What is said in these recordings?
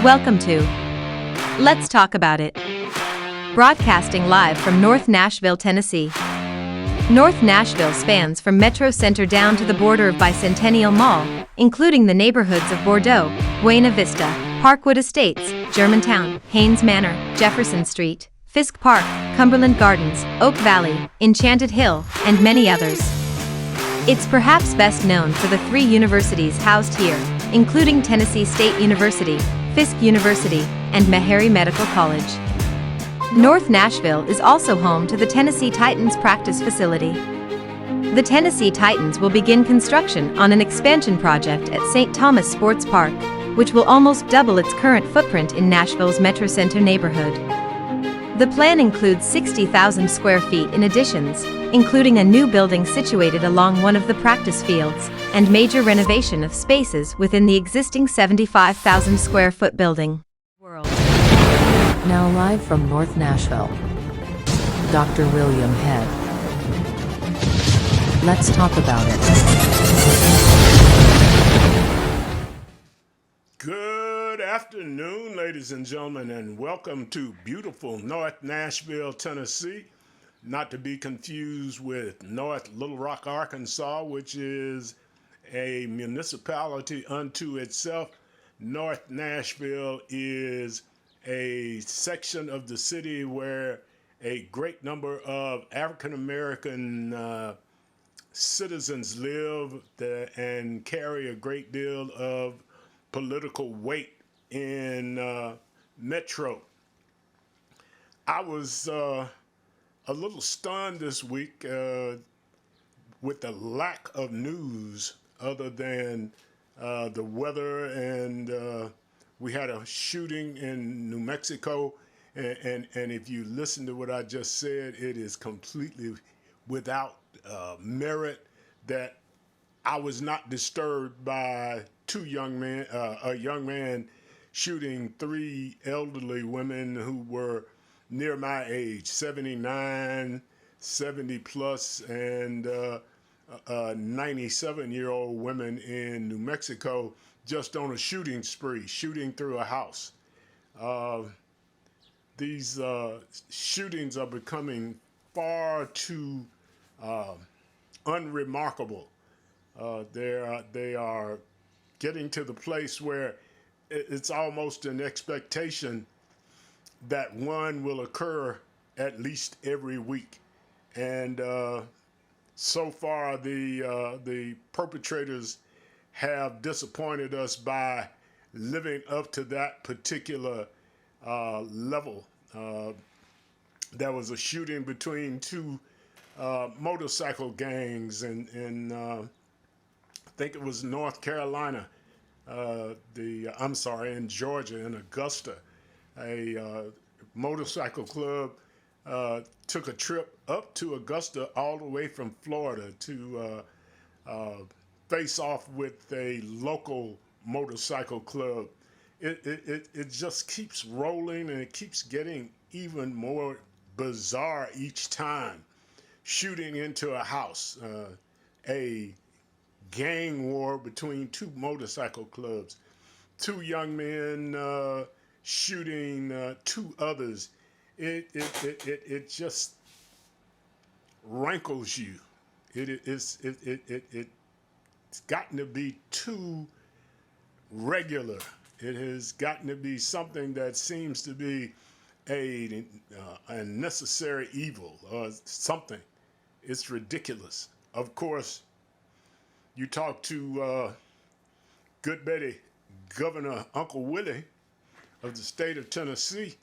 Welcome to Let's Talk About It. Broadcasting live from North Nashville, Tennessee. North Nashville spans from Metro Center down to the border of Bicentennial Mall, including the neighborhoods of Bordeaux, Buena Vista, Parkwood Estates, Germantown, Haynes Manor, Jefferson Street, Fisk Park, Cumberland Gardens, Oak Valley, Enchanted Hill, and many others. It's perhaps best known for the 3 universities housed here, including Tennessee State University, Fisk University, and Meharry Medical College. North Nashville is also home to the Tennessee Titans practice facility. The Tennessee Titans will begin construction on an expansion project at St. Thomas Sports Park, which will almost double its current footprint in Nashville's Metro Center neighborhood. The plan includes 60,000 square feet in additions, including a new building situated along one of the practice fields, and major renovation of spaces within the existing 75,000 square foot building. Now live from North Nashville, Dr. William Head. Let's talk about it. Good afternoon, ladies and gentlemen, and welcome to beautiful North Nashville, Tennessee. Not to be confused with North Little Rock, Arkansas, which is a municipality unto itself. North Nashville is a section of the city where a great number of African American citizens live and carry a great deal of political weight in Metro. I was a little stunned this week with the lack of news other than the weather, and we had a shooting in New Mexico, and if you listen to what I just said, it is completely without merit that I was not disturbed by a young man shooting 3 elderly women who were near my age, 79, 70 plus, and 97-year-old women in New Mexico just on a shooting spree, shooting through a house. These shootings are becoming far too unremarkable. They are getting to the place where it's almost an expectation that one will occur at least every week. And so far, the perpetrators have disappointed us by living up to that particular level. There was a shooting between 2 motorcycle gangs in I think it was North Carolina, in Georgia, in Augusta. A motorcycle club took a trip up to Augusta all the way from Florida to face off with a local motorcycle club. It just keeps rolling, and it keeps getting even more bizarre each time. Shooting into a house, a gang war between 2 motorcycle clubs, 2 young men shooting 2 others. It just rankles you. It's gotten to be too regular. It has gotten to be something that seems to be a necessary evil or something. It's ridiculous. Of course, you talk to Good Betty Governor Uncle Willie of the state of Tennessee,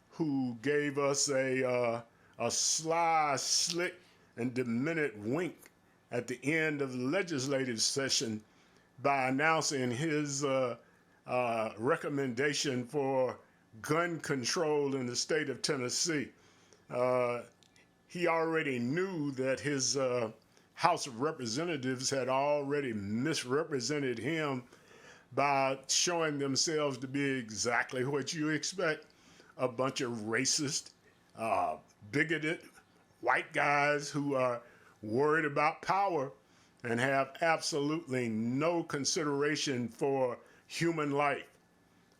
who gave us a sly, slick, and demented wink at the end of the legislative session by announcing his recommendation for gun control in the state of Tennessee. He already knew that his House of Representatives had already misrepresented him by showing themselves to be exactly what you expect: a bunch of racist, bigoted white guys who are worried about power and have absolutely no consideration for human life.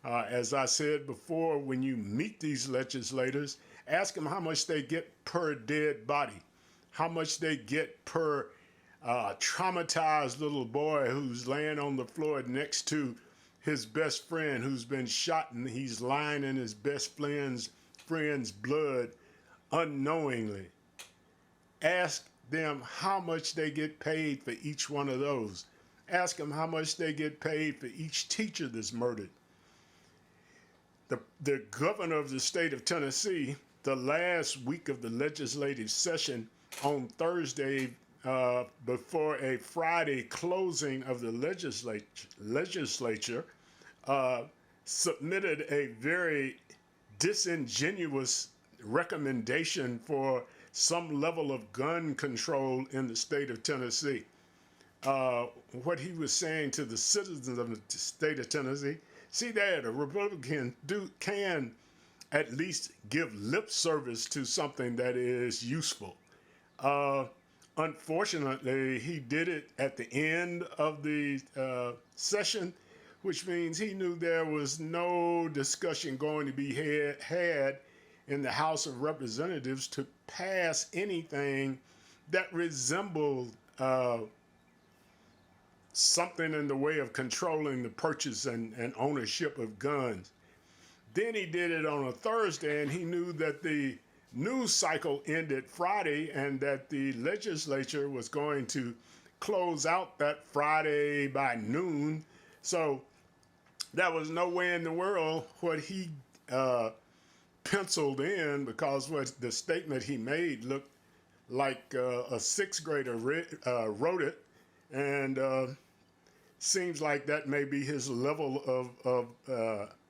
As I said before, when you meet these legislators, ask them how much they get per dead body, how much they get per traumatized little boy who's laying on the floor next to his best friend who's been shot and he's lying in his best friend's blood unknowingly. Ask them how much they get paid for each one of those. Ask them how much they get paid for each teacher that's murdered. The governor of the state of Tennessee, the last week of the legislative session on Thursday, before a Friday closing of the legislature, submitted a very disingenuous recommendation for some level of gun control in the state of Tennessee. What he was saying to the citizens of the state of Tennessee, see there, the Republican can at least give lip service to something that is useful. Unfortunately, he did it at the end of the session, which means he knew there was no discussion going to be had in the House of Representatives to pass anything that resembled something in the way of controlling the purchase and ownership of guns. Then he did it on a Thursday, and he knew that the news cycle ended Friday and that the legislature was going to close out that Friday by noon. So there was no way in the world what he penciled in, because what the statement he made looked like a sixth grader wrote it, and seems like that may be his level of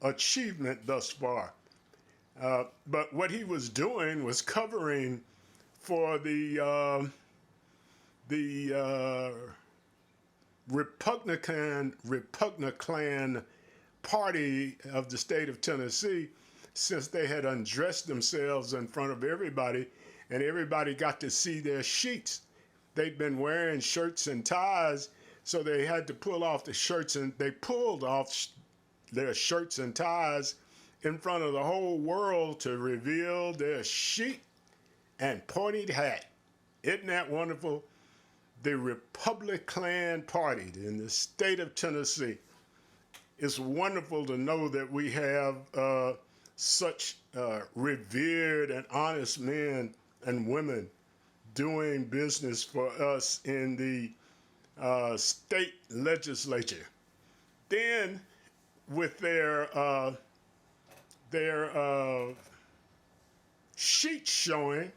achievement thus far. But what he was doing was covering for the Republican Party of the state of Tennessee, since they had undressed themselves in front of everybody, and everybody got to see their sheets. They'd been wearing shirts and ties, so they had to pull off the shirts, and they pulled off their shirts and ties in front of the whole world to reveal their sheet and pointed hat. Isn't that wonderful? The Republican Party in the state of Tennessee. It's wonderful to know that we have such revered and honest men and women doing business for us in the state legislature. Then, with their sheets showing,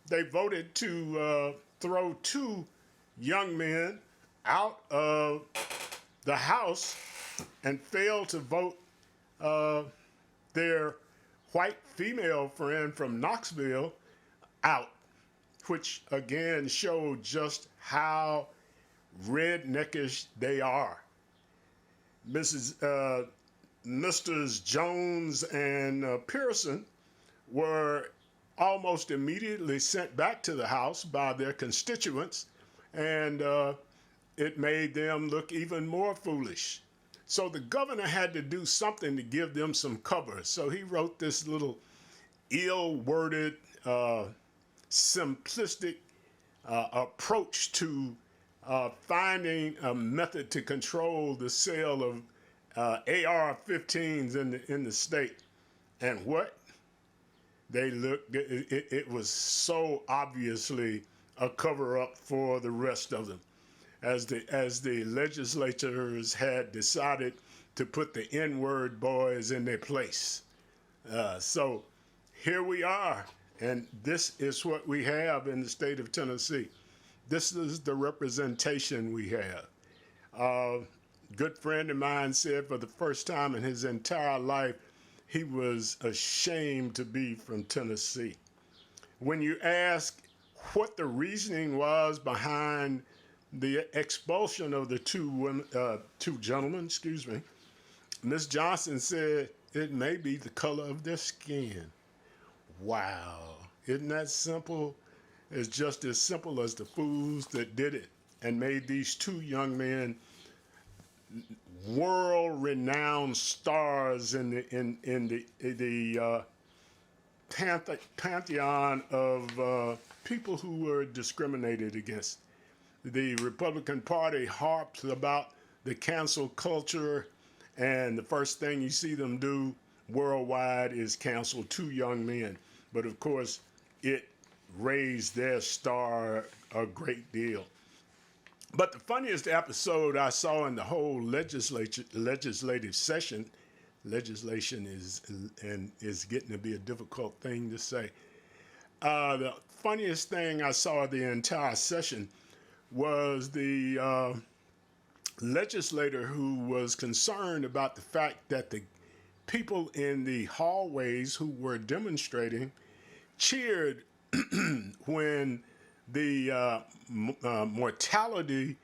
they voted to throw two young men out of the House and failed to vote their white female friend from Knoxville out, which again showed just how redneckish they are. Mrs. Jones and Pearson were almost immediately sent back to the House by their constituents, and it made them look even more foolish. So the governor had to do something to give them some cover. So he wrote this little ill-worded, simplistic approach to finding a method to control the sale of AR-15s in the state. And what? They looked, it was so obviously a cover-up for the rest of them, as the legislators had decided to put the N-word boys in their place. So here we are, and this is what we have in the state of Tennessee. This is the representation we have. A good friend of mine said for the first time in his entire life, he was ashamed to be from Tennessee. When you ask what the reasoning was behind the expulsion of the two gentlemen, Ms. Johnson said it may be the color of their skin. Wow, isn't that simple? It's just as simple as the fools that did it and made these two young men world-renowned stars in the pantheon of people who were discriminated against. The Republican Party harps about the cancel culture, and the first thing you see them do worldwide is cancel two young men. But of course, it raised their star a great deal. But the funniest episode I saw in the whole legislative session, legislation is getting to be a difficult thing to say. The funniest thing I saw the entire session was the legislator who was concerned about the fact that the people in the hallways who were demonstrating cheered when the mortality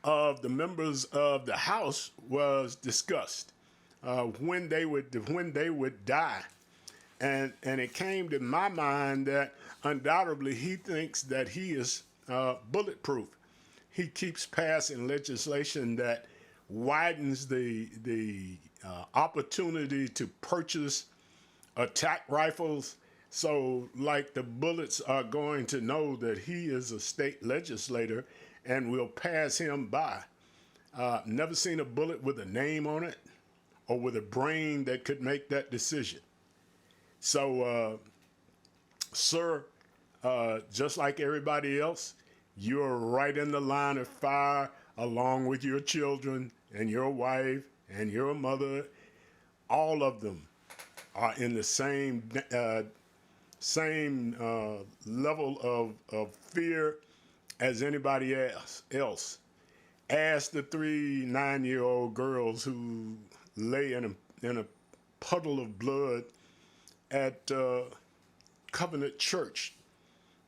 of the members of the House was discussed, when they would die. And it came to my mind that undoubtedly he thinks that he is bulletproof. He keeps passing legislation that widens the opportunity to purchase attack rifles. So, like, the bullets are going to know that he is a state legislator and will pass him by. Never seen a bullet with a name on it or with a brain that could make that decision. So, sir, just like everybody else, you're right in the line of fire along with your children and your wife and your mother. All of them are in the same level of fear as anybody else. Ask the 3 9-year-old girls who lay in a puddle of blood at Covenant Church.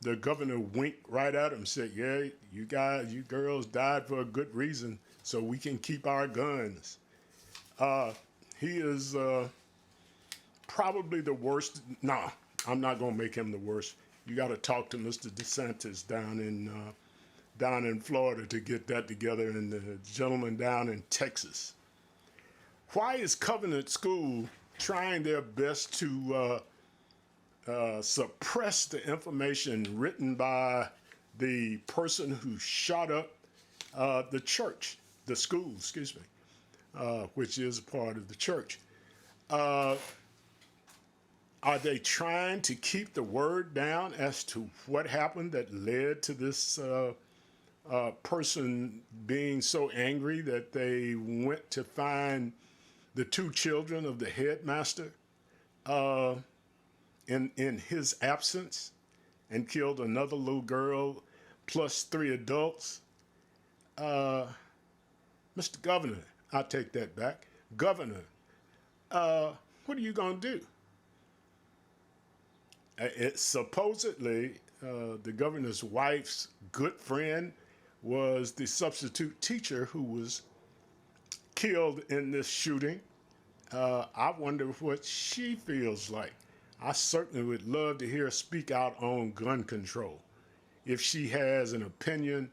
The governor winked right at them and said, yeah, you girls died for a good reason, so we can keep our guns. He is probably the worst. Nah, I'm not going to make him the worst. You got to talk to Mr. DeSantis down in Florida to get that together, and the gentleman down in Texas. Why is Covenant School trying their best to suppress the information written by the person who shot up the church, the school, excuse me, which is a part of the church? Are they trying to keep the word down as to what happened that led to this person being so angry that they went to find the 2 children of the headmaster in his absence and killed another little girl plus 3 adults? Mr. Governor, I'll take that back. Governor, what are you going to do? It supposedly, the governor's wife's good friend was the substitute teacher who was killed in this shooting. I wonder what she feels like. I certainly would love to hear her speak out on gun control, if she has an opinion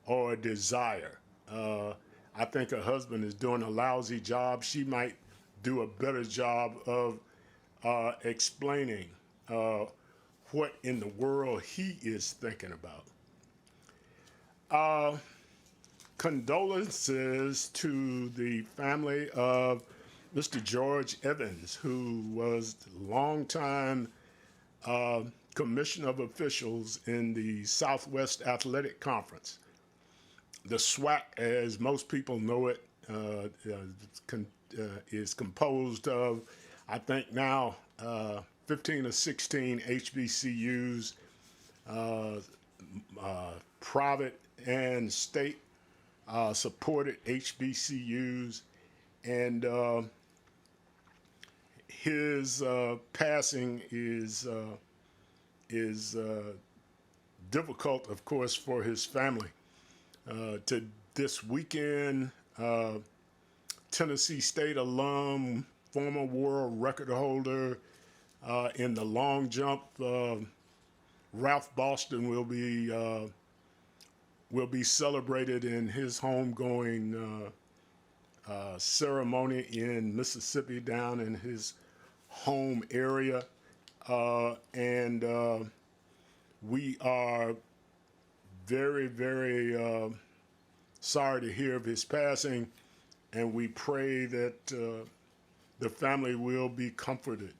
or a desire. I think her husband is doing a lousy job. She might do a better job of explaining what in the world he is thinking about. Condolences to the family of Mr. George Evans, who was longtime commissioner of officials in the Southwest Athletic Conference. The SWAC, as most people know it, is composed of, I think now, 15 or 16 HBCUs, private and state supported HBCUs, and his passing is difficult, of course, for his family. To this weekend, Tennessee State alum, former world record holder in the long jump, Ralph Boston will be celebrated in his homegoing ceremony in Mississippi down in his home area. And we are very, very sorry to hear of his passing, and we pray that the family will be comforted.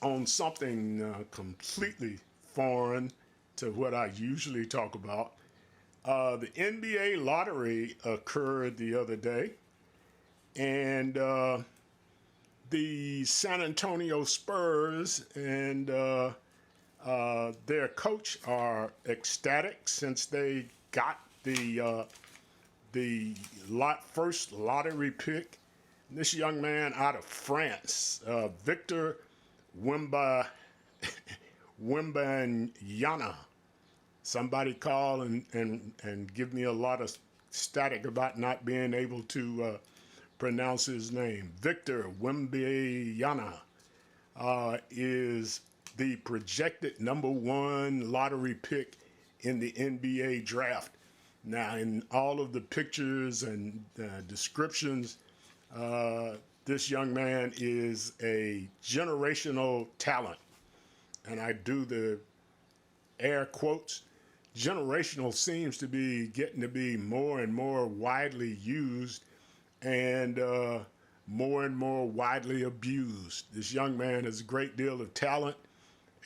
On something completely foreign to what I usually talk about, the NBA lottery occurred the other day, and the San Antonio Spurs and their coach are ecstatic since they got the first lottery pick. This young man out of France, Victor Wembanyama. Somebody call and give me a lot of static about not being able to pronounce his name. Victor Wembanyama is the projected #1 lottery pick in the NBA draft. Now, in all of the pictures and descriptions, this young man is a generational talent. And I do the air quotes. Generational seems to be getting to be more and more widely used and more widely abused. This young man has a great deal of talent,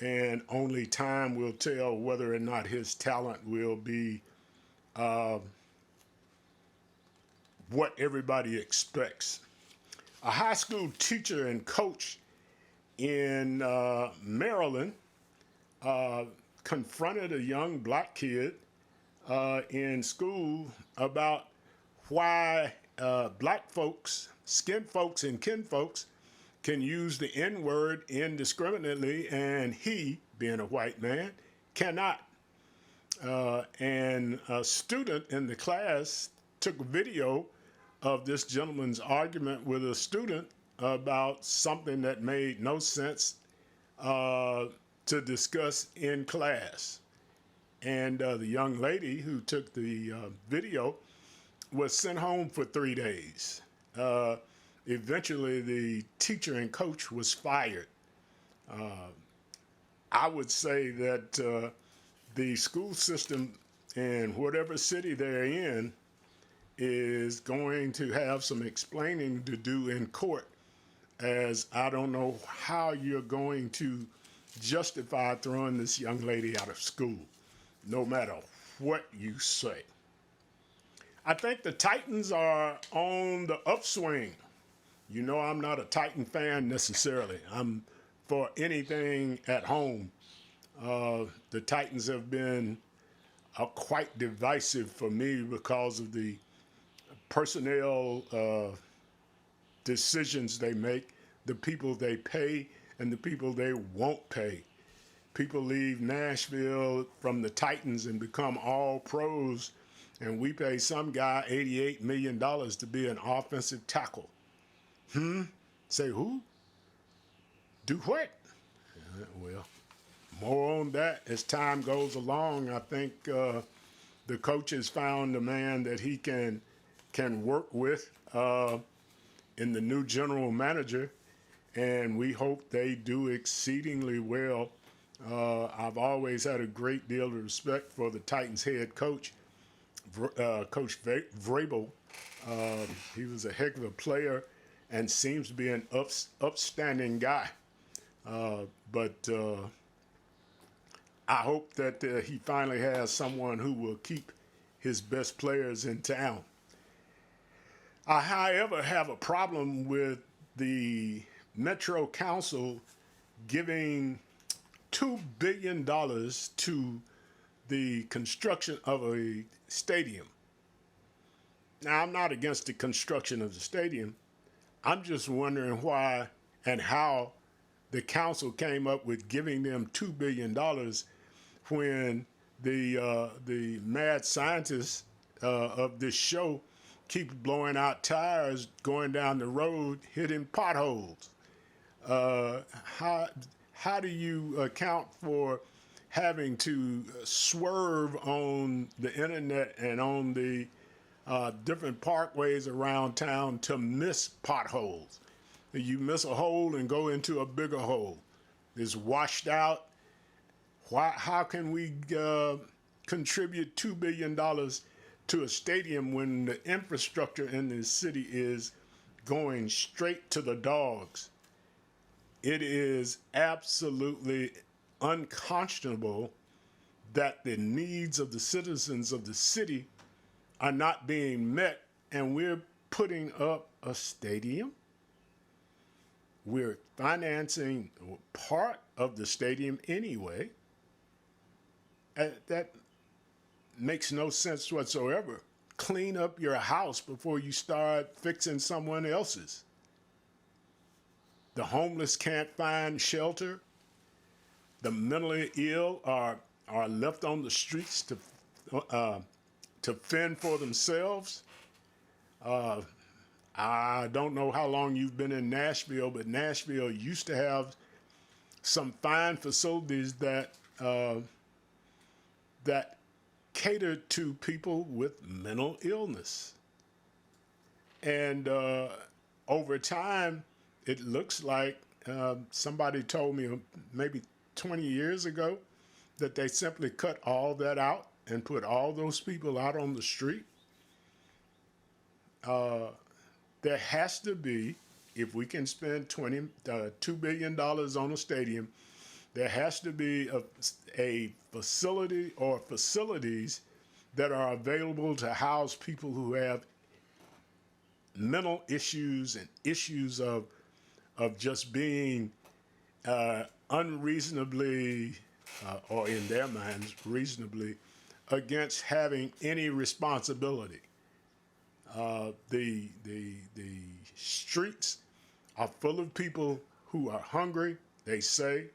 and only time will tell whether or not his talent will be what everybody expects. A high school teacher and coach in Maryland confronted a young black kid in school about why black folks, skin folks, and kin folks can use the N-word indiscriminately, and he, being a white man, cannot. And a student in the class took a video of this gentleman's argument with a student about something that made no sense to discuss in class. And the young lady who took the video was sent home for 3 days. Eventually, the teacher and coach was fired. I would say that the school system in whatever city they're in is going to have some explaining to do in court, as I don't know how you're going to justify throwing this young lady out of school, no matter what you say. I think the Titans are on the upswing. You know, I'm not a Titan fan necessarily. I'm for anything at home. The Titans have been quite divisive for me because of the personnel decisions they make, the people they pay, and the people they won't pay. People leave Nashville from the Titans and become all pros, and we pay some guy $88 million to be an offensive tackle. Say who? Do what? Well, more on that as time goes along. I think the coach has found a man that he can work with in the new general manager, and we hope they do exceedingly well. I've always had a great deal of respect for the Titans head coach, Coach Vrabel. He was a heck of a player and seems to be an upstanding guy. But I hope that he finally has someone who will keep his best players in town. I, however, have a problem with the Metro Council giving $2 billion to the construction of a stadium. Now, I'm not against the construction of the stadium. I'm just wondering why and how the council came up with giving them $2 billion when the mad scientists of this show keep blowing out tires going down the road, hitting potholes. How do you account for having to swerve on the internet and on the different parkways around town to miss potholes. You miss a hole and go into a bigger hole. It's washed out. How can we contribute $2 billion to a stadium when the infrastructure in the city is going straight to the dogs? It is absolutely unconscionable that the needs of the citizens of the city are not being met, and we're putting up a stadium. We're financing part of the stadium anyway. That makes no sense whatsoever. Clean up your house before you start fixing someone else's. The homeless can't find shelter. The mentally ill are left on the streets to fend for themselves. I don't know how long you've been in Nashville, but Nashville used to have some fine facilities that catered to people with mental illness. And over time, it looks like somebody told me maybe 20 years ago that they simply cut all that out and put all those people out on the street. There has to be, if we can spend $2 billion on a stadium, there has to be a facility or facilities that are available to house people who have mental issues and issues of just being unreasonably, or in their minds, reasonably, against having any responsibility. The streets are full of people who are hungry, they say,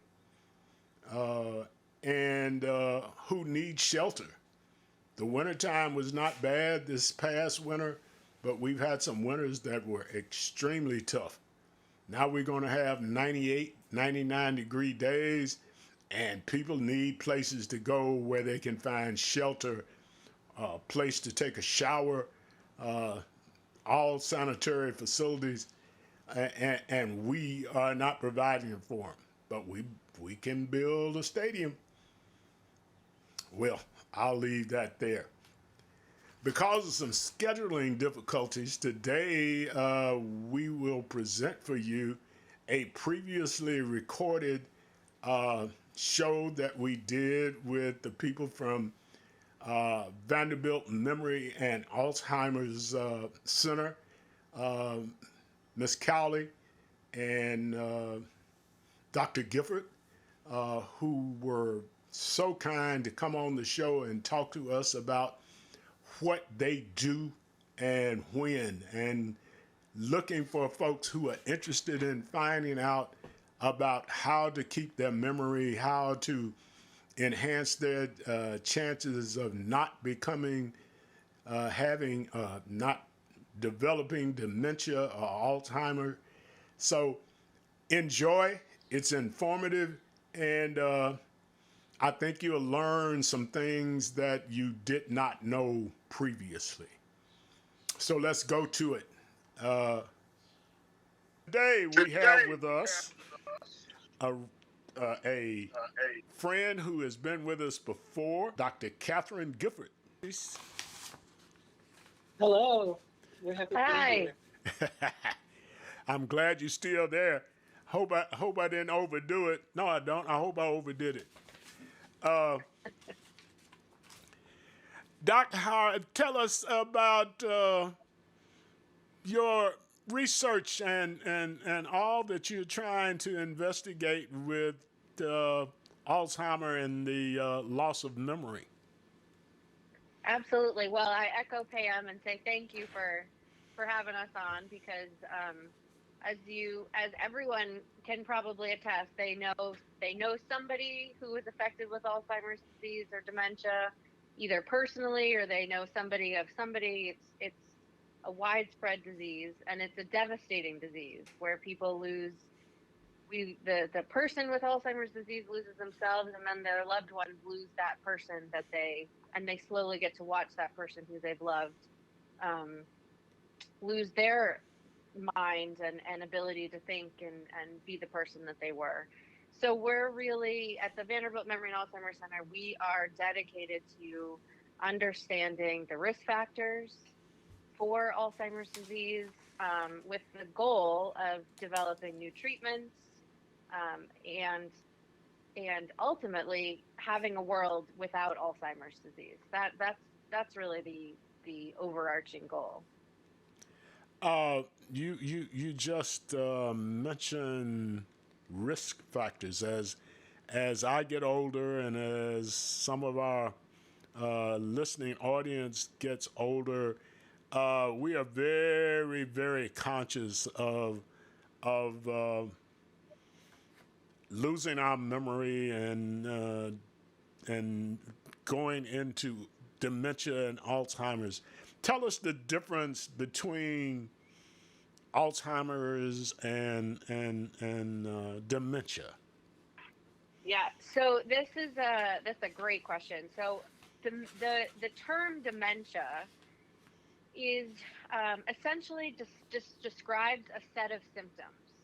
and who need shelter. The wintertime was not bad this past winter, but we've had some winters that were extremely tough. Now we're going to have 98, 99-degree days, and people need places to go where they can find shelter, a place to take a shower, all sanitary facilities, and we are not providing it for them. But we can build a stadium. Well, I'll leave that there. Because of some scheduling difficulties, today we will present for you a previously recorded show that we did with the people from Vanderbilt Memory and Alzheimer's Center, Miss Cowley and Dr. Gifford, who were so kind to come on the show and talk to us about what they do and when, and looking for folks who are interested in finding out about how to keep their memory, how to enhance their chances of not becoming, not developing dementia or Alzheimer. So enjoy. It's informative, and I think you'll learn some things that you did not know previously. So let's go to it. Today we have with us a friend who has been with us before, Dr. Catherine Gifford. Hello. We're happy to be Hi. here. I'm glad you're still there. Hope I didn't overdo it. No, I don't. I hope I overdid it. Dr. Howard, tell us about your research and all that you're trying to investigate with Alzheimer and the loss of memory. Absolutely. Well, I echo Pam and say thank you for having us on, because as everyone can probably attest, they know somebody who is affected with Alzheimer's disease or dementia, either personally, or they know somebody of somebody. It's a widespread disease, and it's a devastating disease where people lose. The person with Alzheimer's disease loses themselves, and then their loved ones lose that person and they slowly get to watch that person who they've loved lose their mind and ability to think and be the person that they were. So we're really at the Vanderbilt Memory and Alzheimer's Center, we are dedicated to understanding the risk factors for Alzheimer's disease, with the goal of developing new treatments, and ultimately having a world without Alzheimer's disease. That's really the overarching goal. You just mentioned risk factors. As I get older, and as some of our listening audience gets older, we are very, very conscious of losing our memory and going into dementia and Alzheimer's. Tell us the difference between Alzheimer's and dementia. Yeah. So that's a great question. So the term dementia is essentially just describes a set of symptoms.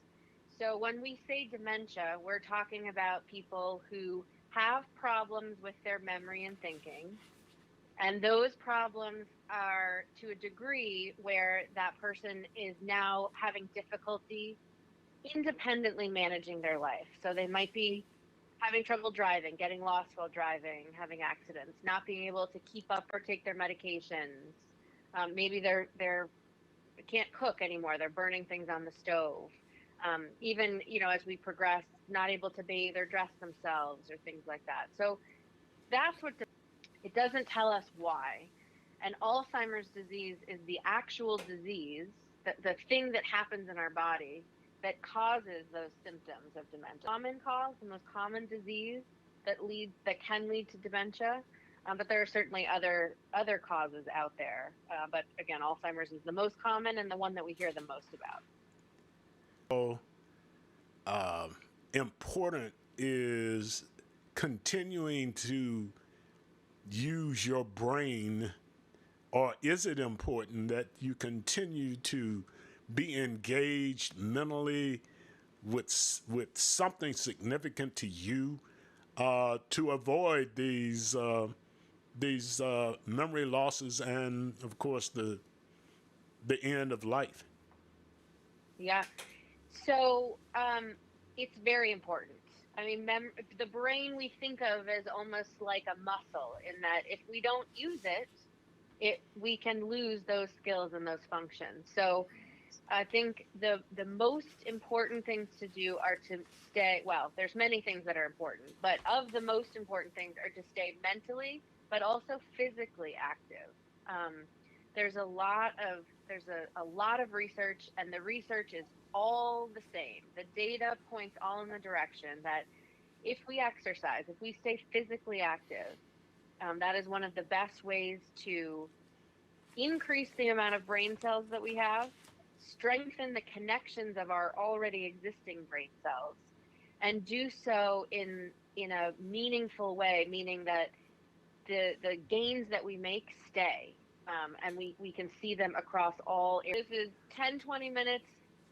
So when we say dementia, we're talking about people who have problems with their memory and thinking. And those problems are to a degree where that person is now having difficulty independently managing their life. So they might be having trouble driving, getting lost while driving, having accidents, not being able to keep up or take their medications. Maybe they can't cook anymore. They're burning things on the stove. Even, as we progress, not able to bathe or dress themselves or things like that. So that's what it doesn't tell us why. And Alzheimer's disease is the actual disease, the thing that happens in our body that causes those symptoms of dementia. Common cause, the most common disease that can lead to dementia. But there are certainly other causes out there. But again, Alzheimer's is the most common and the one that we hear the most about. So important is continuing to use your brain, or is it important that you continue to be engaged mentally with something significant to you to avoid these memory losses and, of course, the end of life? Yeah. So it's very important. I mean, the brain we think of as almost like a muscle, in that if we don't use it, we can lose those skills and those functions. So I think the most important things to do are to stay, well, there's many things that are important, but of the most important things are to stay mentally, but also physically active. There's a lot of research, and the research is all the same. The data points all in the direction that if we exercise, if we stay physically active, that is one of the best ways to increase the amount of brain cells that we have, strengthen the connections of our already existing brain cells, and do so in a meaningful way, meaning that the gains that we make stay, and we can see them across all areas. This is 10-20 minutes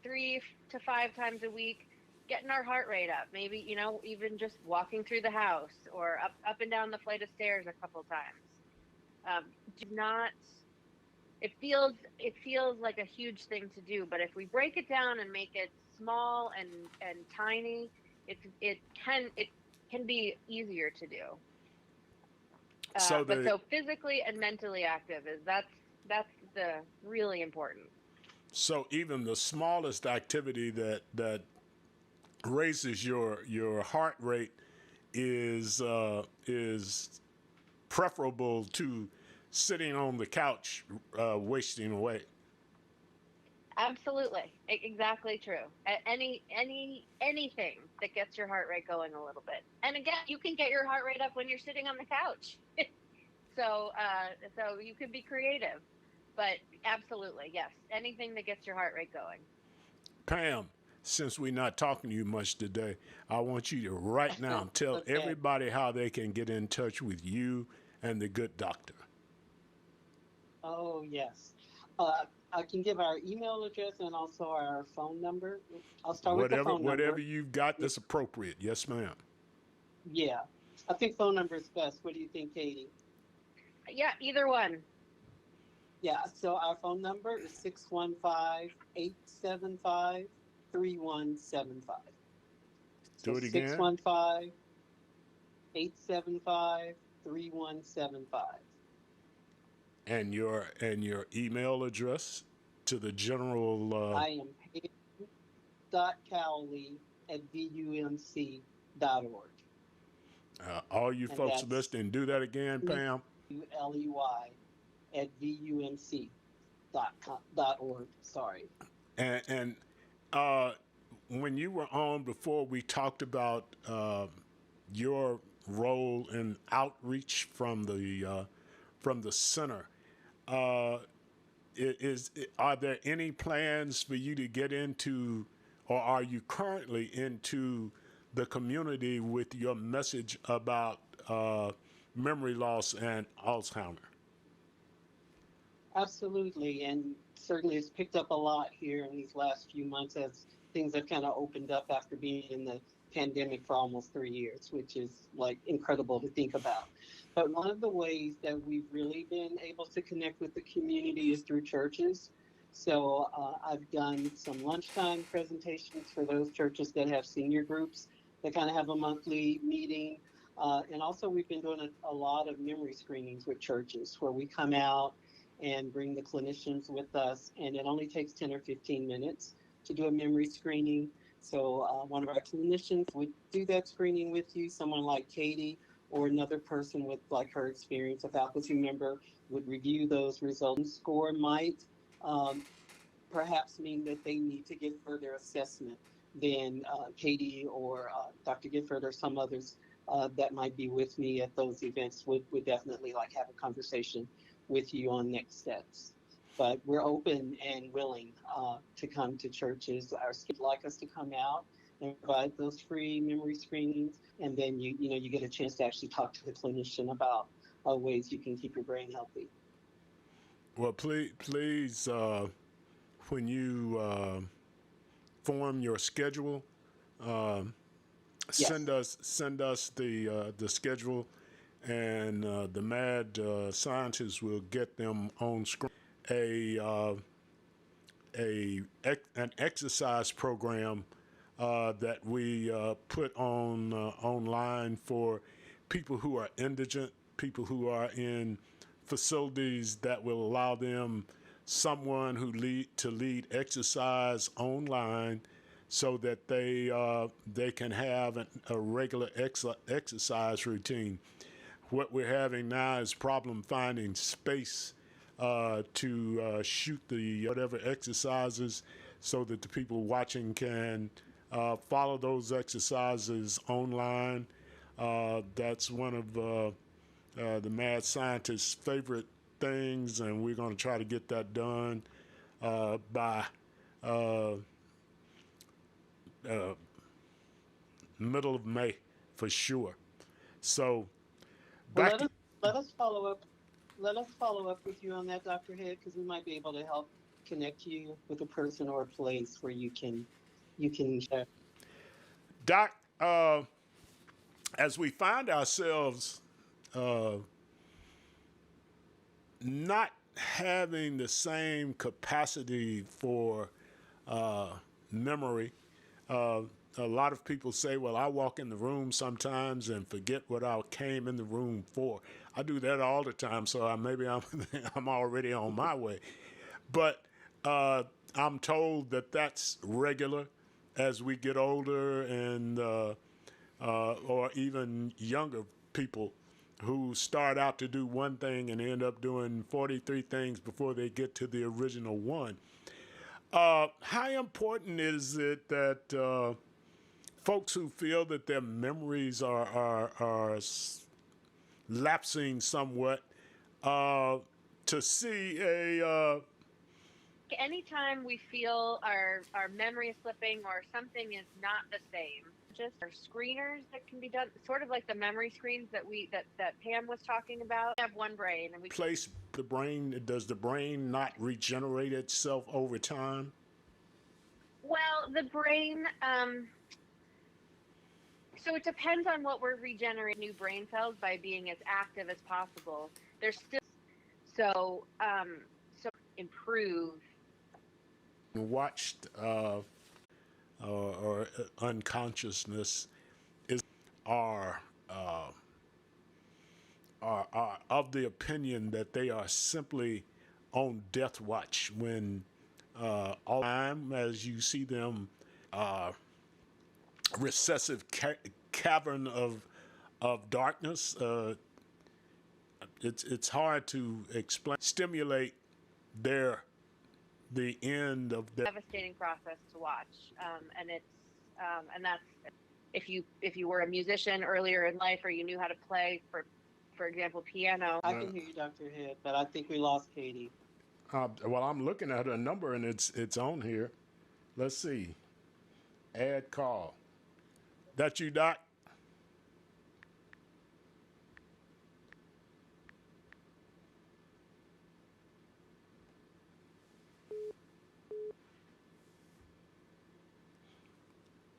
3 to 5 times a week, getting our heart rate up, maybe even just walking through the house or up and down the flight of stairs a couple times. It feels like a huge thing to do, but if we break it down and make it small and tiny, it can be easier to do. So physically and mentally active that's the really important. So even the smallest activity that raises your heart rate is preferable to sitting on the couch wasting away. Absolutely, exactly true. Anything that gets your heart rate going a little bit, and again, you can get your heart rate up when you're sitting on the couch. So you could be creative, but absolutely, yes, anything that gets your heart rate going. Pam, since we're not talking to you much today, I want you to right now tell everybody how they can get in touch with you and the Good Doctor. Oh, yes. I can give our email address and also our phone number. I'll start with the phone Whatever number. you've got that's appropriate. Yes, ma'am. Yeah, I think phone number is best. What do you think, Katie? Yeah, either one. Yeah, so our phone number is 615-875-3175. So Do it again. 615-875-3175. And your email address to the general. I am Pam.Cowley@vumc.org. All you And folks that's listening, do that again, Pam. Ley@vumc.org. Sorry. And uh, when you were on before, we talked about your role in outreach from the center. Uh, are there any plans for you to get into, or are you currently into the community with your message about memory loss and Alzheimer? Absolutely, and certainly it's picked up a lot here in these last few months as things have kind of opened up after being in the pandemic for almost 3 years, which is like incredible to think about. But one of the ways that we've really been able to connect with the community is through churches. So I've done some lunchtime presentations for those churches that have senior groups that kind of have a monthly meeting. And also we've been doing a lot of memory screenings with churches where we come out and bring the clinicians with us. And it only takes 10 or 15 minutes to do a memory screening. So one of our clinicians would do that screening with you. Someone like Katie or another person with like her experience, a faculty member, would review those results. Score might perhaps mean that they need to get further assessment than Katie or Dr. Gifford or some others that might be with me at those events would definitely like have a conversation with you on next steps. But we're open and willing to come to churches. Our kids like us to come out and provide those free memory screenings, and then you get a chance to actually talk to the clinician about ways you can keep your brain healthy. Well, please, when you form your schedule, Yes. send us the schedule, and the mad scientists will get them on screen. An exercise program that we put on online for people who are indigent, people who are in facilities that will allow them someone who lead exercise online, so that they can have a regular exercise routine. What we're having now is problem finding space to shoot the whatever exercises, so that the people watching can follow those exercises online. That's one of the mad scientist's favorite things, and we're going to try to get that done by middle of May for sure. So Well, back. let us follow up. Let us follow up with you on that, Dr. Head, because we might be able to help connect you with a person or a place where you can share. Doc, as we find ourselves not having the same capacity for memory, a lot of people say, well, I walk in the room sometimes and forget what I came in the room for. I do that all the time, so maybe I'm I'm already on my way. But I'm told that that's regular as we get older, and or even younger people who start out to do one thing and end up doing 43 things before they get to the original one. How important is it that folks who feel that their memories are lapsing somewhat to see a anytime we feel our memory is slipping or something is not the same, just our screeners that can be done, sort of like the memory screens that Pam was talking about. We have one brain, and we Place the brain, does the brain not regenerate itself over time? well, the brain. So it depends on what we're regenerating new brain cells by being as active as possible. There's still so improve. Watched or unconsciousness is are, uh, are of the opinion that they are simply on death watch when all the time as you see them recessive cavern of darkness. It's hard to explain. Stimulate the end of their Devastating process to watch, and it's and that's if you were a musician earlier in life or you knew how to play for example piano. I can hear you, Dr. Head, but I think we lost Katie. well, I'm looking at her number and it's on here. Let's see. Add call. That you, Doc?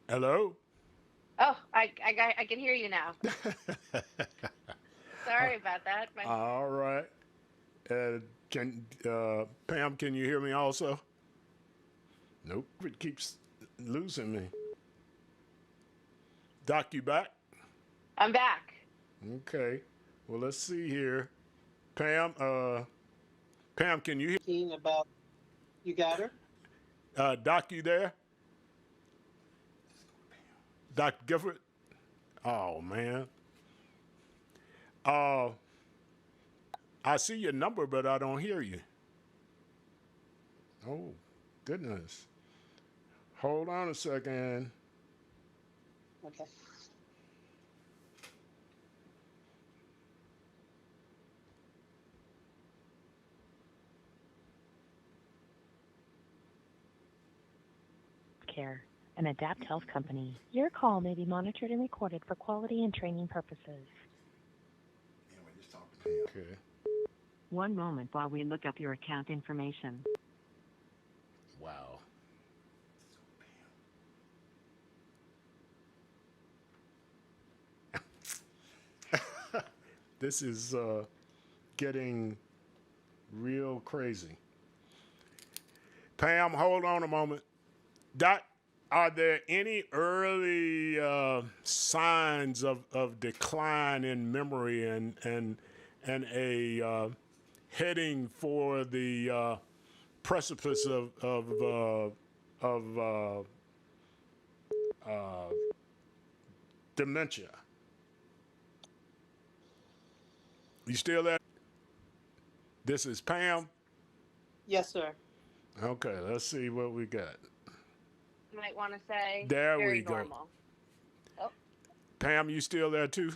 Hello? Oh, I can hear you now. Sorry about that. All right. Pam, can you hear me also? Nope. It keeps losing me. Doc, you back? I'm back. Okay. Well, let's see here. Pam, Pam, can you Keen about, you got her? hear? Doc, you there? Dr. Gifford? Oh, man. I see your number, but I don't hear you. Oh, goodness. Hold on a second. Okay. Care, an Adapt Health company. Your call may be monitored and recorded for quality and training purposes. Okay. One moment while we look up your account information. Wow. This is getting real crazy. Pam, hold on a moment. Doc, are there any early signs of decline in memory and a heading for the precipice of dementia? You still there? This is Pam. Yes, sir. Okay, let's see what we got. You might want to say There very we go. normal. Oh, Pam, you still there too?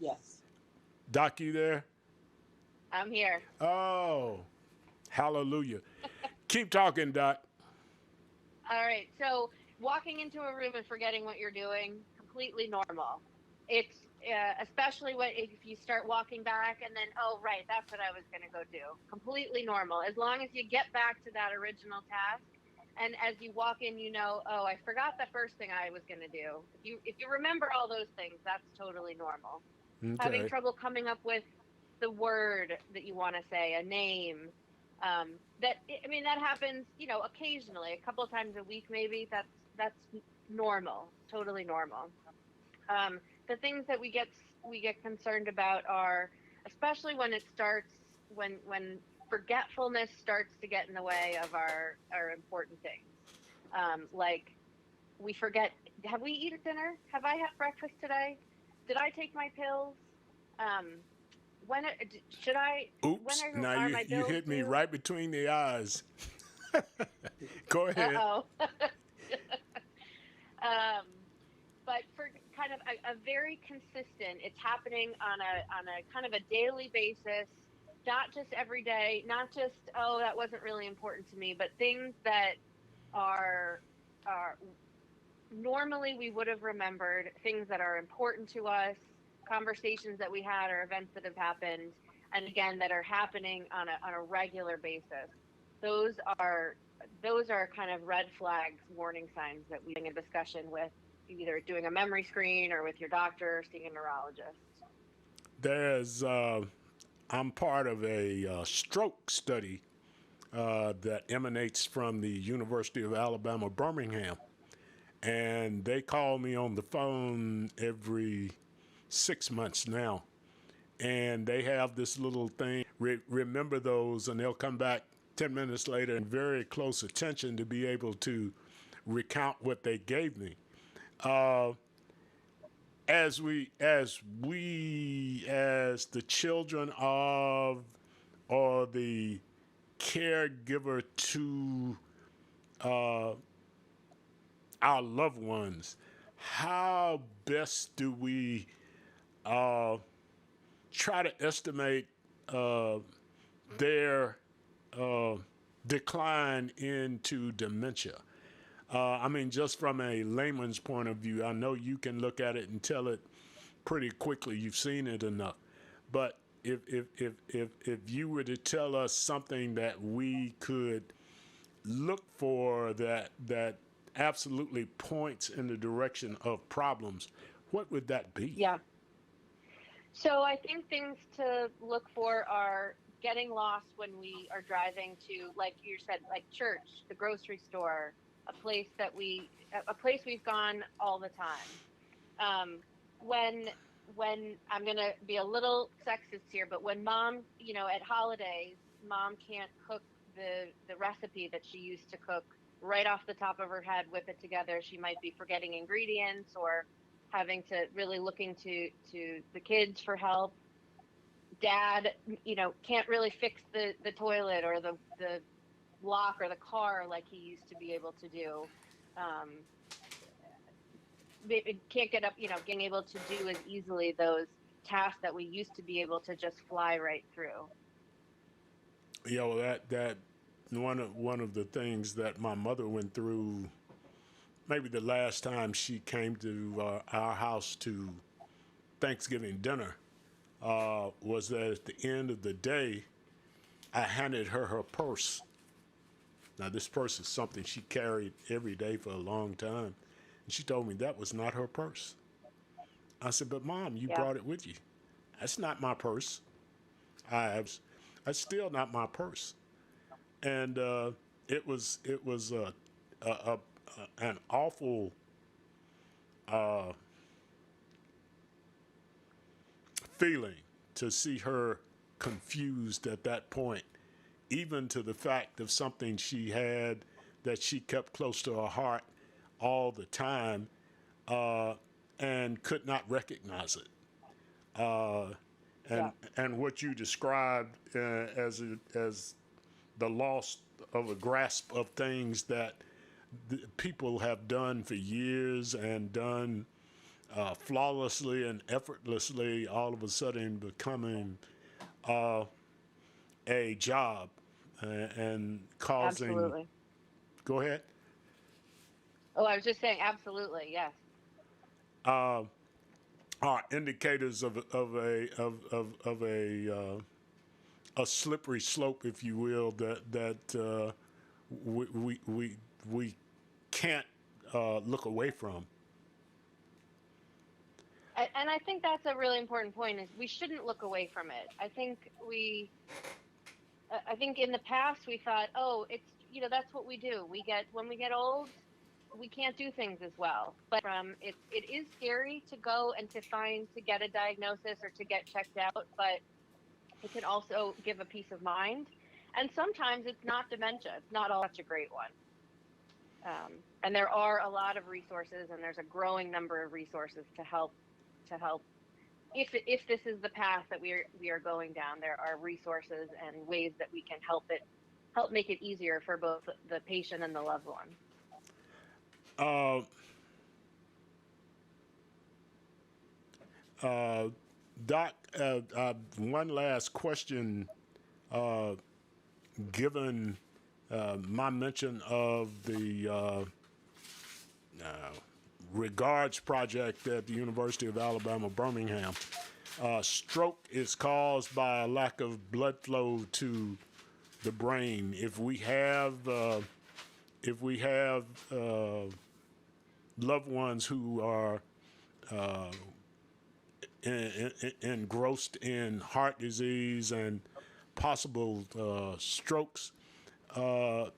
Yes. Doc, you there? I'm here. Oh, hallelujah. Keep talking, Doc. All right. So walking into a room and forgetting what you're doing, completely normal. It's especially if you start walking back and then, oh, right, that's what I was going to go do. Completely normal. As long as you get back to that original task. And as you walk in, you know, oh, I forgot the first thing I was going to do. If you remember all those things, that's totally normal. Okay. Having trouble coming up with the word that you want to say, a name. That happens, occasionally, a couple of times a week, maybe. That's normal, totally normal. The things that we get concerned about are, especially when it starts, when forgetfulness starts to get in the way of our important things. Like we forget, have we eaten dinner? Have I had breakfast today? Did I take my pills? Should I? Oops, now are my you bills hit me due? right between the eyes. Go ahead. Uh-oh. But for kind of a very consistent, it's happening on a kind of a daily basis, not just every day, not just, oh, that wasn't really important to me, but things that are normally we would have remembered, things that are important to us, conversations that we had or events that have happened, and again that are happening on a regular basis. Those are those are kind of red flags, warning signs that we in a discussion with either doing a memory screen or with your doctor or seeing a neurologist. There's, I'm part of a stroke study that emanates from the University of Alabama, Birmingham. And they call me on the phone every 6 months now. And they have this little thing, remember those, and they'll come back 10 minutes later and very close attention to be able to recount what they gave me. As the children of, or the caregiver to our loved ones, how best do we try to estimate their decline into dementia? I mean, just from a layman's point of view, I know you can look at it and tell it pretty quickly. You've seen it enough. But if you were to tell us something that we could look for that absolutely points in the direction of problems, what would that be? Yeah. So I think things to look for are getting lost when we are driving to, like you said, like church, the grocery store, a place we've gone all the time. When I'm gonna be a little sexist here, but when mom, at holidays, mom can't cook the recipe that she used to cook right off the top of her head, whip it together. She might be forgetting ingredients or having to really looking to the kids for help. Dad, can't really fix the toilet or the lock or the car like he used to be able to do. It can't get up, being able to do as easily those tasks that we used to be able to just fly right through. That one of the things that my mother went through, maybe the last time she came to our house to Thanksgiving dinner, was that at the end of the day, I handed her purse. Now, this purse is something she carried every day for a long time. And she told me that was not her purse. I said, but Mom, you brought it with you. That's not my purse. That's still not my purse. And it was an awful feeling to see her confused at that point, even to the fact of something she had that she kept close to her heart all the time, and could not recognize it. And what you described as the loss of a grasp of things that people have done for years and done flawlessly and effortlessly, all of a sudden becoming a job and causing. Absolutely. Go ahead. Oh, I was just saying, absolutely, yes. Are indicators of a slippery slope, if you will, that we can't look away from. And I think that's a really important point, is we shouldn't look away from it. I think in the past we thought, oh, it's, that's what we do. When we get old, we can't do things as well. But it is scary to go and to get a diagnosis or to get checked out, but it can also give a peace of mind. And sometimes it's not dementia. It's not all such a great one. And there are a lot of resources, and there's a growing number of resources to help. If this is the path that we are going down, there are resources and ways that we can help make it easier for both the patient and the loved one. Doc, one last question given my mention of the Regards Project at the University of Alabama, Birmingham. Stroke is caused by a lack of blood flow to the brain. If we have loved ones who are engrossed in heart disease and possible strokes,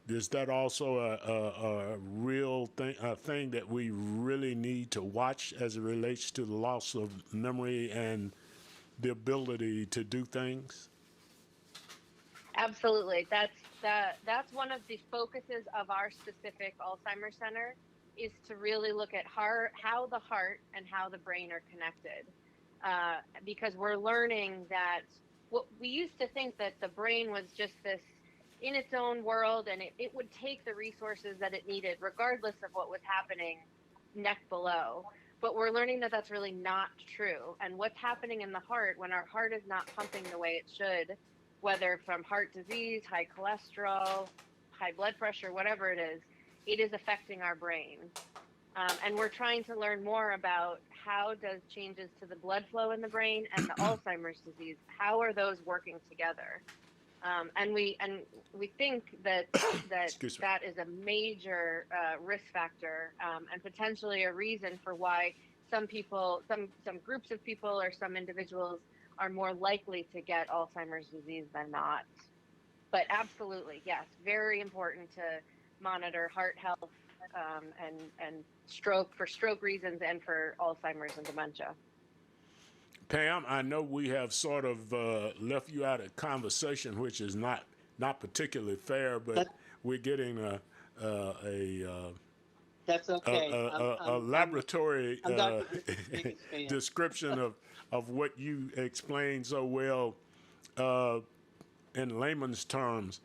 is that also a real thing, a thing that we really need to watch as it relates to the loss of memory and the ability to do things? Absolutely. That's one of the focuses of our specific Alzheimer's Center, is to really look at how the heart and how the brain are connected. Because we're learning that what we used to think that the brain was just this in its own world, and it would take the resources that it needed regardless of what was happening neck below. But we're learning that that's really not true. And what's happening in the heart when our heart is not pumping the way it should, whether from heart disease, high cholesterol, high blood pressure, whatever it is affecting our brain. And we're trying to learn more about how does changes to the blood flow in the brain and the Alzheimer's disease, how are those working together? And we think that that is a major risk factor, and potentially a reason for why some people, some groups of people or some individuals are more likely to get Alzheimer's disease than not. But absolutely, yes, very important to monitor heart health and stroke for stroke reasons and for Alzheimer's and dementia. Pam, I know we have sort of left you out of conversation, which is not particularly fair, but we're getting That's okay. a laboratory I'm Dr. Richard's biggest fan. description of what you explained so well in layman's terms.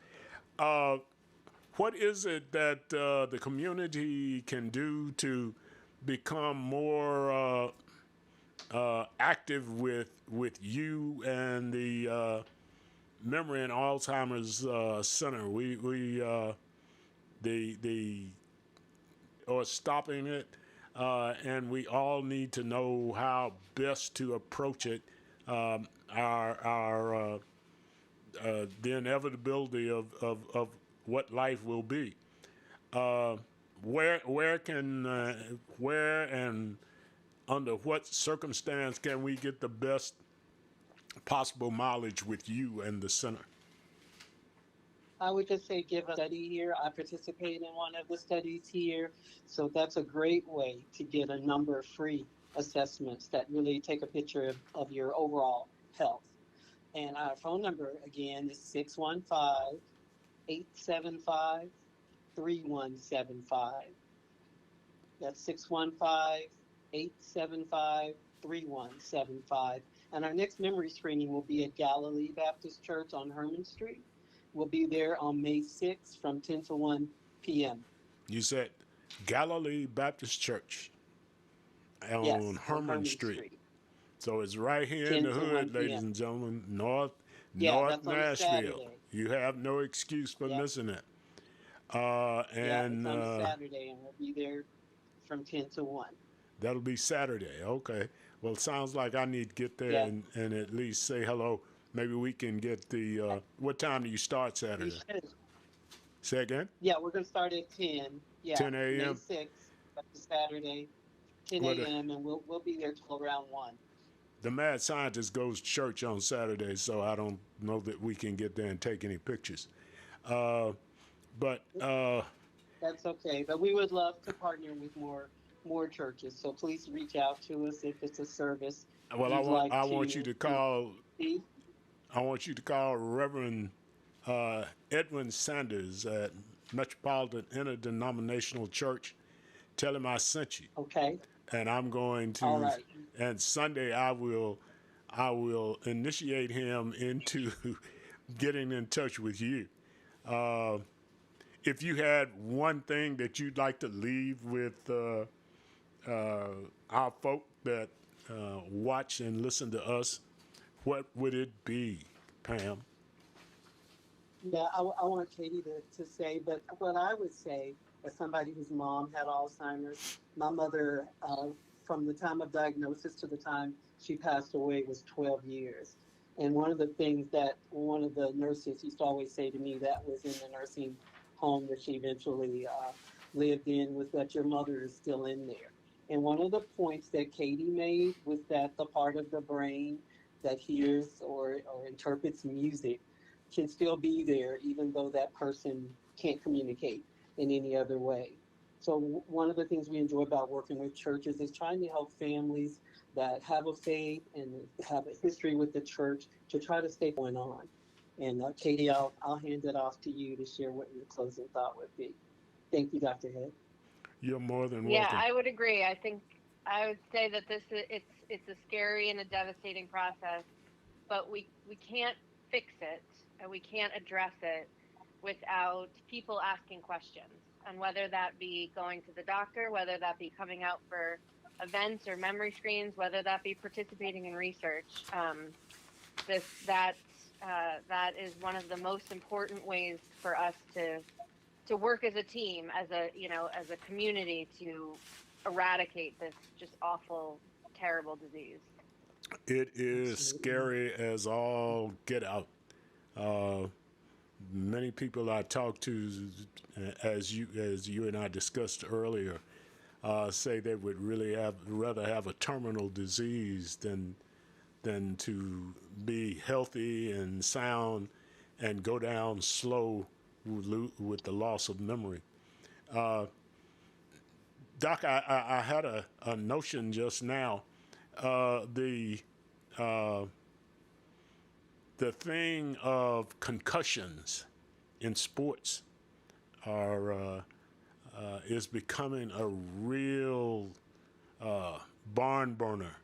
What is it that the community can do to become more active with you and the Memory and Alzheimer's Center? We or stopping it, and we all need to know how best to approach it. The inevitability of what life will be. Where and under what circumstance can we get the best possible mileage with you and the center? I would just say give a study here. I participated in one of the studies here. So that's a great way to get a number of free assessments that really take a picture of your overall health. And our phone number, again, is 615-875-3175. That's 615-875-3175. And our next memory screening will be at Galilee Baptist Church on Herman Street. We'll be there on May 6th from 10 to 1 p.m. You said Galilee Baptist Church on Herman Street. So it's right here in the hood, ladies and gentlemen, North Nashville. You have no excuse for missing it. It's on Saturday, and we'll be there from 10 to 1. That'll be Saturday. Okay. Well, it sounds like I need to get there and at least say hello. Maybe we can get the, what time do you start Saturday? Say again? Yeah, we're going to start at 10. Yeah, 10 a.m.? May 6th, that's Saturday, 10 a.m., and we'll be there till around 1. The Mad Scientist goes to church on Saturday, so I don't know that we can get there and take any pictures. But that's okay. But we would love to partner with more churches. So please reach out to us if it's a service. Well, I want you to call. I want you to call Reverend Edwin Sanders at Metropolitan Interdenominational Church. Tell him I sent you. Okay. And I'm going to. All right. And Sunday I will initiate him into getting in touch with you. If you had one thing that you'd like to leave with our folk that watch and listen to us, what would it be, Pam? Yeah, I want Katie to say, but what I would say, as somebody whose mom had Alzheimer's, my mother, from the time of diagnosis to the time she passed away was 12 years. And one of the things that one of the nurses used to always say to me that was in the nursing home that she eventually lived in was that your mother is still in there. And one of the points that Katie made was that the part of the brain that hears or interprets music can still be there even though that person can't communicate in any other way. So one of the things we enjoy about working with churches is trying to help families that have a faith and have a history with the church to try to stay going on. And Katie, I'll hand it off to you to share what your closing thought would be. Thank you, Dr. Head. You're more than Yeah, welcome. I would agree. I think I would say that it's a scary and a devastating process, but we can't fix it and we can't address it without people asking questions. And whether that be going to the doctor, whether that be coming out for events or memory screens, whether that be participating in research, this that is one of the most important ways for us to work as a team, as a as a community to eradicate this just awful, terrible disease. It is Absolutely. scary as all get out. Uh, Many people I talk to, as you and I discussed earlier, say they would really rather have a terminal disease than to be healthy and sound and go down slow with the loss of memory. Doc, I had a notion just now. The the thing of concussions in sports are is becoming a real barn burner,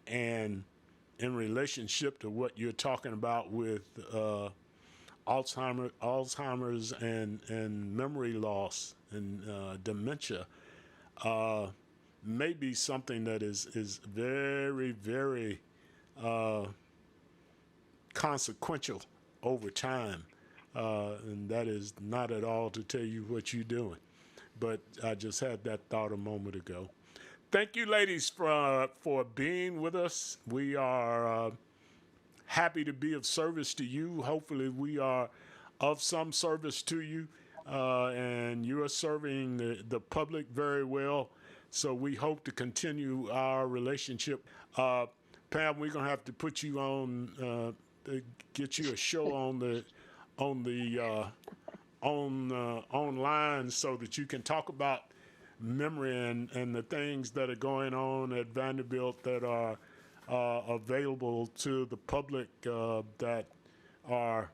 and in relationship to what you're talking about with Alzheimer's and memory loss and dementia, uh, may be something that is very, very consequential over time, and that is not at all to tell you what you're doing. But I just had that thought a moment ago. Thank you, ladies, for being with us. We are happy to be of service to you. Hopefully, we are of some service to you, and you are serving the public very well. So we hope to continue our relationship. Pam, we're gonna have to put you on, get you a show on the online so that you can talk about memory and the things that are going on at Vanderbilt that are available to the public that are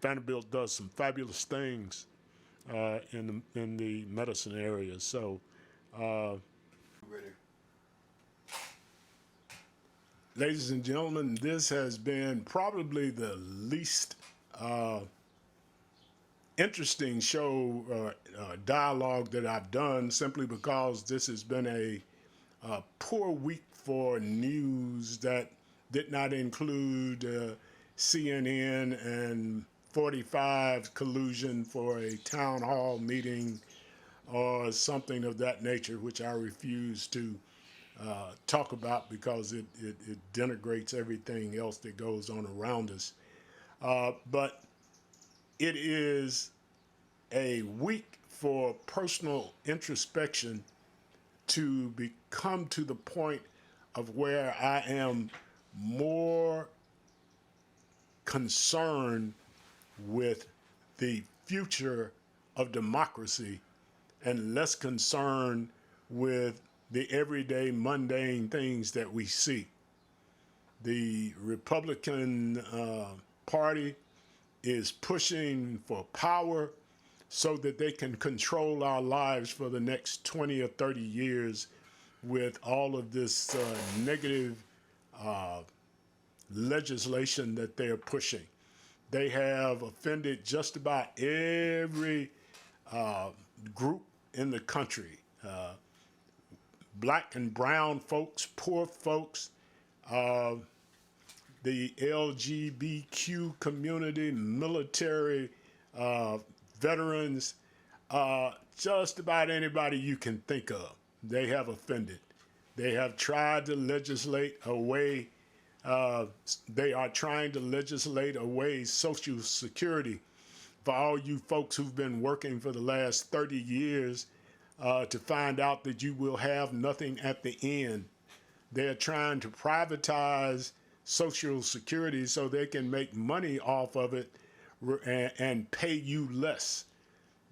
Vanderbilt does some fabulous things in the medicine area. So, ladies and gentlemen, this has been probably the least interesting show dialogue that I've done, simply because this has been a poor week for news that did not include CNN and 45 collusion for a town hall meeting or something of that nature, which I refuse to talk about because it denigrates everything else that goes on around us. But it is a week for personal introspection to become to the point of where I am more concerned with the future of democracy and less concerned with the everyday mundane things that we see. The Republican Party is pushing for power so that they can control our lives for the next 20 or 30 years with all of this negative legislation that they're pushing. They have offended just about every group in the country. Black and brown folks, poor folks. the LGBTQ community, military, veterans, just about anybody you can think of, they have offended. They have tried to legislate away, they are trying to legislate away Social Security for all you folks who've been working for the last 30 years to find out that you will have nothing at the end. They're trying to privatize Social Security so they can make money off of it and pay you less.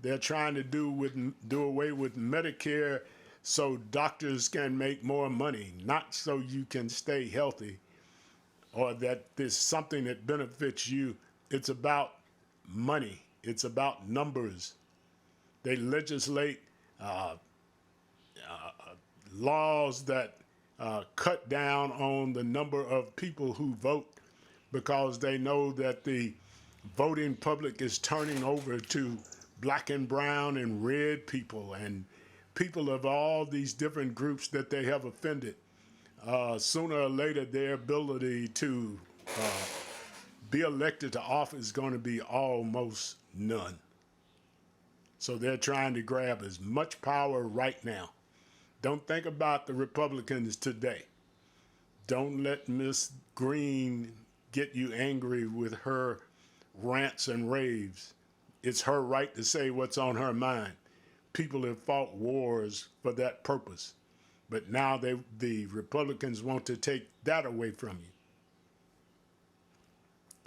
They're trying to do away with Medicare so doctors can make more money, not so you can stay healthy or that there's something that benefits you. It's about money. It's about numbers. They legislate laws that cut down on the number of people who vote because they know that the voting public is turning over to black and brown and red people and people of all these different groups that they have offended. Sooner or later, their ability to be elected to office is going to be almost none. So they're trying to grab as much power right now. Don't think about the Republicans today. Don't let Miss Green get you angry with her rants and raves. It's her right to say what's on her mind. People have fought wars for that purpose. But now the Republicans want to take that away from you.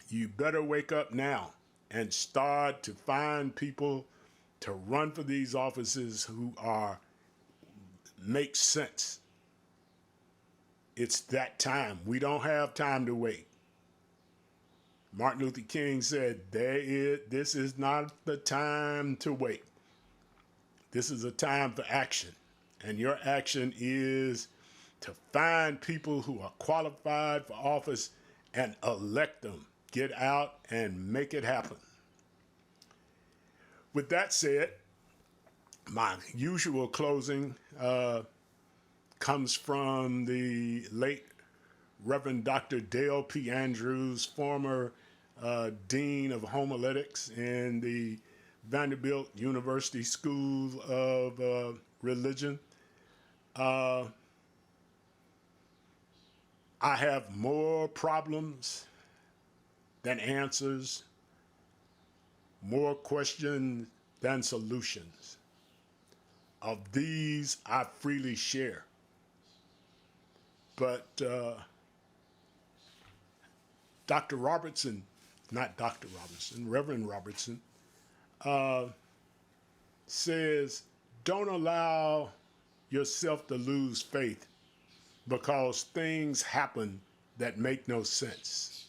You better wake up now and start to find people to run for these offices who make sense. It's that time. We don't have time to wait. Martin Luther King said, this is not the time to wait. This is a time for action. And your action is to find people who are qualified for office and elect them. Get out and make it happen. With that said, my usual closing comes from the late Reverend Dr. Dale P. Andrews, former Dean of Homiletics in the Vanderbilt University School of Religion. I have more problems than answers, more questions than solutions. Of these, I freely share. But Reverend Robertson says, don't allow yourself to lose faith because things happen that make no sense.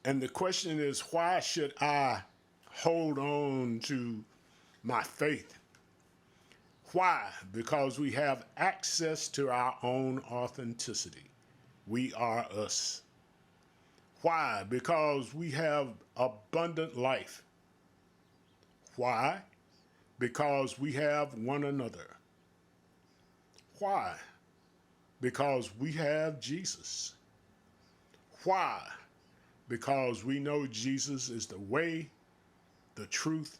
And the question is, why should I hold on to my faith? Why? Because we have access to our own authenticity. We are us. Why? Because we have abundant life. Why? Because we have one another. Why? Because we have Jesus. Why? Because we know Jesus is the way, the truth,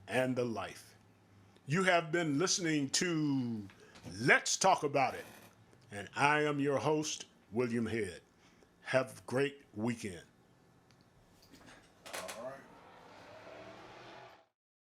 and the life. You have been listening to Let's Talk About It, and I am your host, William Head. Have a great weekend.